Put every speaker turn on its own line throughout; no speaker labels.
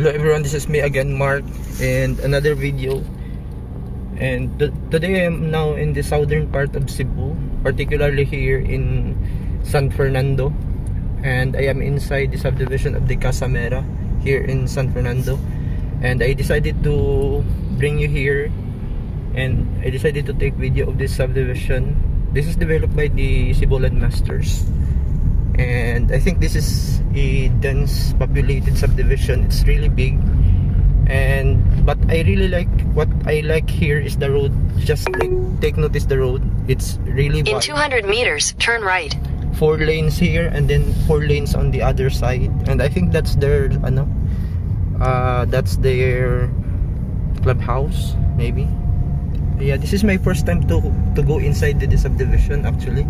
Hello everyone, this is me again, Mark, and another video. And today I am now in the southern part of Cebu, particularly here in San Fernando, and I am inside the subdivision of the Casamera here in San Fernando. And I decided to bring you here, and I decided to take video of this subdivision. This is developed by the Cebu Land Masters, and I think this is a dense populated subdivision. It's really big, but I really like, what I like here is the road. Just take notice the road. It's really wide.
In 200 meters, turn right.
4 lanes here and then 4 lanes on the other side, and I think that's their that's their clubhouse, maybe. Yeah, this is my first time to go inside the subdivision actually.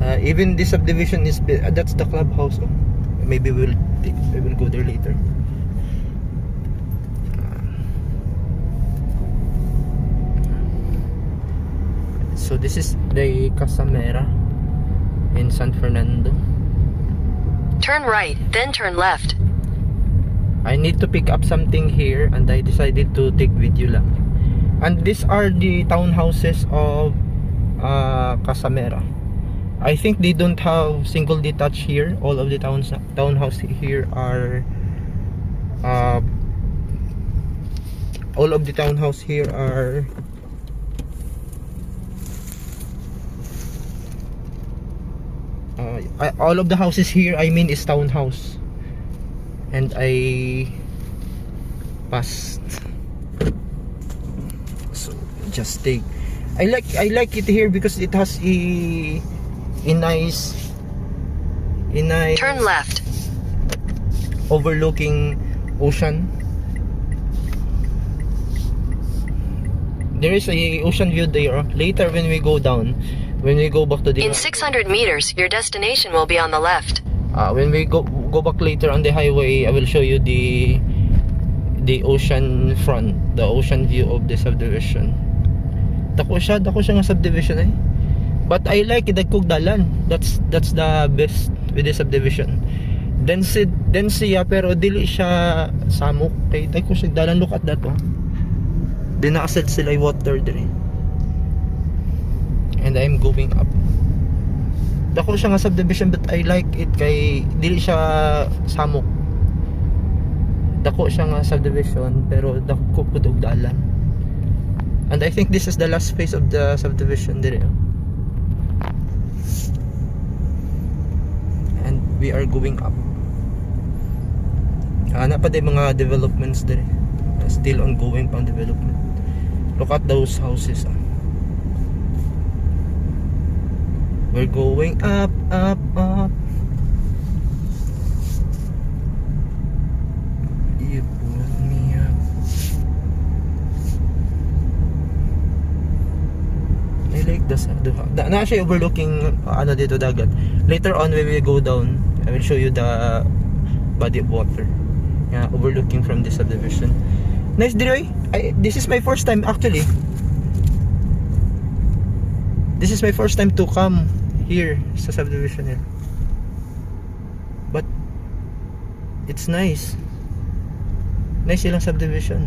Even this subdivision is that's the clubhouse. Maybe we will go there later. So this is the Casamera in San Fernando.
Turn right, then turn left.
I need to pick up something here, and I decided to take video lang. And these are the townhouses of Casamera. I think they don't have single detached here. All of the townhouse here are all of the townhouse here are all of the houses here, I mean, is townhouse. And I passed, so just take. I like it here because it has a nice
Turn left.
overlooking ocean. There is a ocean view there. Later when we go down, when we go back to the
In 600 meters, your destination will be on the left.
When we go back later on the highway, I will show you the ocean front, the ocean view of the subdivision. Dako siya nga subdivision eh. But I like it, dalan. That's the best with the subdivision. Dense pero dili siya samok. Kay dako siya dalan. Look at that oh. Di nakaset sila yung water dire. And I'm going up. Dako siya nga subdivision, but I like it kay dili siya samok. Dako siya nga subdivision pero dako pud og dalan. And I think this is the last phase of the subdivision dire. And we are going up. Ana pa day mga developments dire. Still ongoing pang development. Look at those houses. We're going up, up, up. You pull me up. I like the na siya overlooking dito dagat. Later on when we go down, I will show you the body of water. Yeah, overlooking from the subdivision. Nice dire. This is my first time actually. This is my first time to come here sa subdivision here. But it's nice. Nice silang subdivision.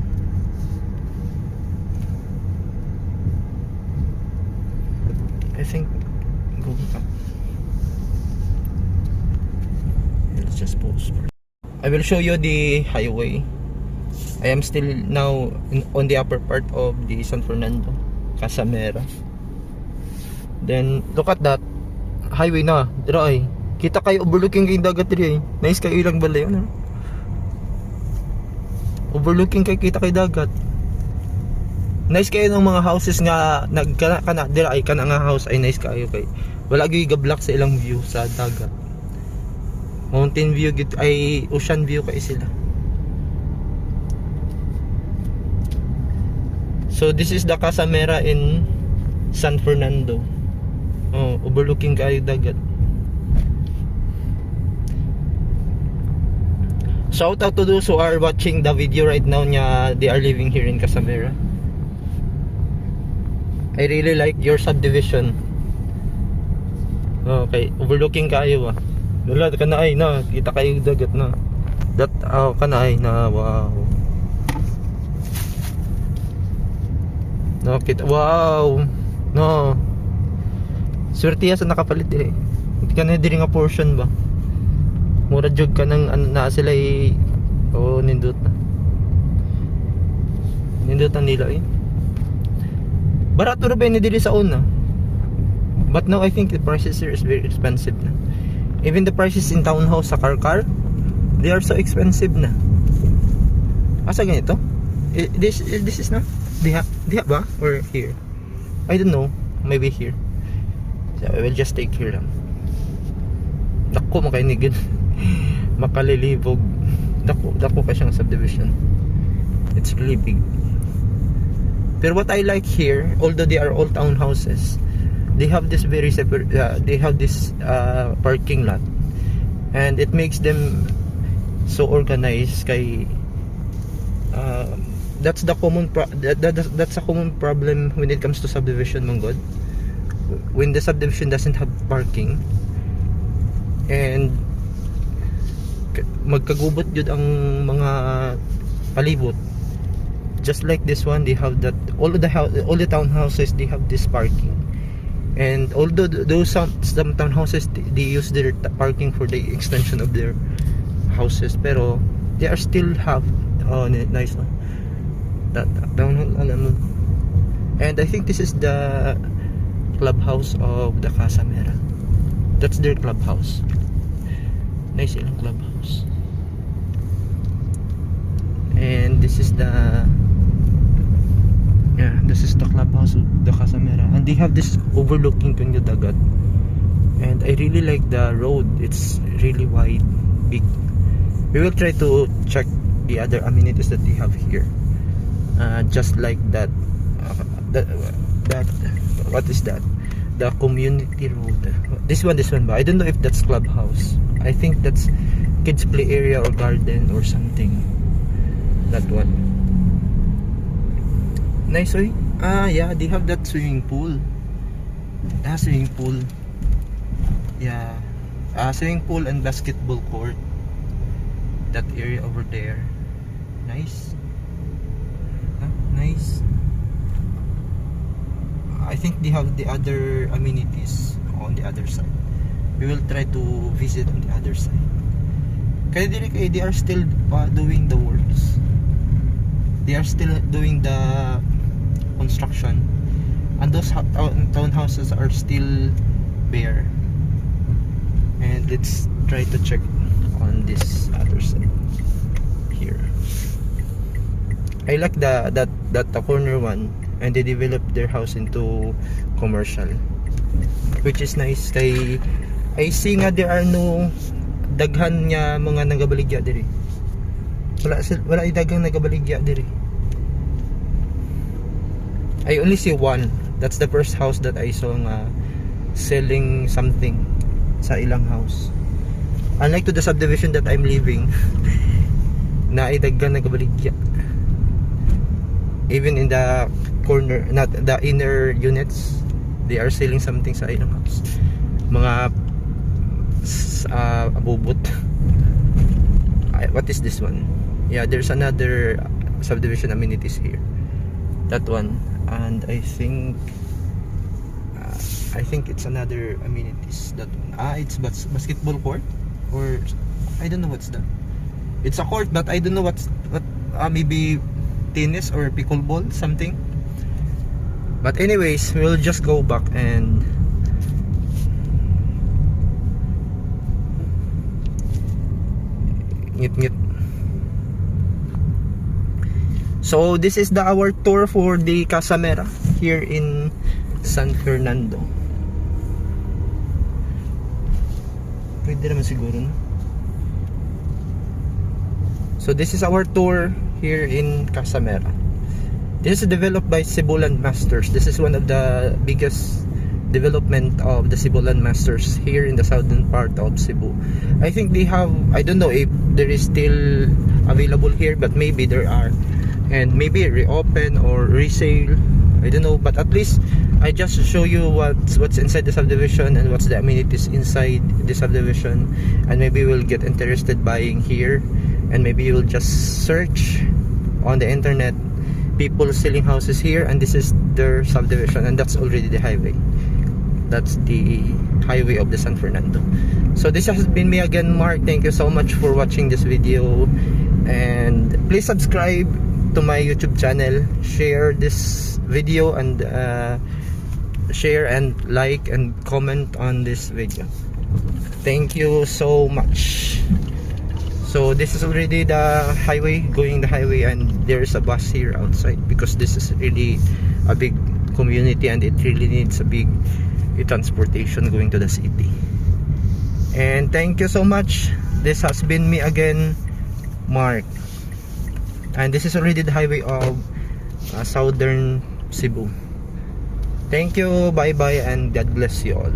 I think going up. Let's just pause for. I will show you the highway. I am still now on the upper part of the San Fernando, Casamera. Then look at that highway na. Dira ay kita kayo overlooking kay dagat diri. Nice kayo ilang balay ano. Overlooking kay kita kay dagat. Nice kayo ng mga houses nga nagkana dira ay kana nga house ay nice kayo kay wala gyud ga-block sa ilang view sa dagat. Mountain view gid ay ocean view kay sila. So this is the Casamera in San Fernando. Overlooking kayo dagat. Shout out to those who are watching the video right now nya they are living here in Casamera. I really like your subdivision. Okay, overlooking kayo ah. Wala ka na ay na, kita kayo dagat na. That kanay na wow. No, kita wow. No. Swerte sa nakapalit dire. Hindi ka na diri nga portion ba. Mura jud ka nang na sila nindot na. Nindutan nila Barato ra ba ni diri sa una. But now I think the prices here is very expensive na. Even the prices in townhouse sa car, they are so expensive na. Asa ganito? This is na? Diha ba? Or here? I don't know. Maybe here. So I will just take here lang. Dako makainigid. Makalilibog. Dako ka siyang subdivision. It's really big. Pero what I like here, although they are all townhouses, they have this very separate. They have this parking lot, and it makes them so organized. Kay that's the common that's a common problem when it comes to subdivision, Manggod. When the subdivision doesn't have parking, and magkagubot yun ang mga palibot. Just like this one, they have that all the townhouses, they have this parking. And although those some townhouses, they use their parking for the extension of their houses, pero they are still have nice one. That townhouse, alam mo. And I think this is the clubhouse of the Casa Mera. That's their clubhouse. Nice ilang clubhouse. And this is the clubhouse of the Casa Mera, and they have this overlooking to the dagat. And I really like the road. It's really wide, big. We will try to check the other amenities that they have here. Just like that what is that? The community road. This one ba? I don't know if that's clubhouse. I think that's kids play area or garden or something. That one. Nice, oy. Yeah, they have that swimming pool. Swimming pool. Yeah. Swimming pool and basketball court. That area over there. Nice. Nice. I think they have the other amenities on the other side. We will try to visit on the other side. Kaya they are still doing the works. They are still doing the construction, and those townhouses are still bare. And let's try to check on this other side here. I like that the corner one, and they developed their house into commercial, which is nice. Kay I see nga there are no daghan nga mga nagabaligya diri. Wala daghang nagabaligya diri. I only see one. That's the first house that I saw nga selling something sa ilang house. Unlike to the subdivision that I'm living, na daghan nagabaligya. Even in the corner, not the inner units, they are selling something sa ilang house. Mga abubot. What is this one? Yeah, there's another subdivision amenities here. That one, and I think it's another amenities. That one. It's basketball court, or I don't know what's that. It's a court, but I don't know what maybe tennis or pickleball something. But anyways, we'll just go back and ngit. So this is our tour for the Casa Mera here in San Fernando. Pwede naman siguro, no? So this is our tour here in Casa Mera. This is developed by Cebulan Masters. This is one of the biggest development of the Cebulan Masters here in the southern part of Cebu. I think they have, I don't know if there is still available here, but maybe there are, and maybe reopen or resale, I don't know. But at least I just show you what's inside the subdivision and what's the amenities inside the subdivision, and maybe we'll get interested buying here and maybe you'll just search on the internet people selling houses here, and this is their subdivision, and that's already the highway. That's the highway of the San Fernando. So this has been me again, Mark. Thank you so much for watching this video, and please subscribe to my YouTube channel, share this video, and share and like and comment on this video. Thank you so much. So this is already the highway, going the highway, and there's a bus here outside because this is really a big community and it really needs a big transportation going to the city. And thank you so much. This has been me again, Mark, and this is already the highway of Southern Cebu. Thank you, bye bye, and God bless you all.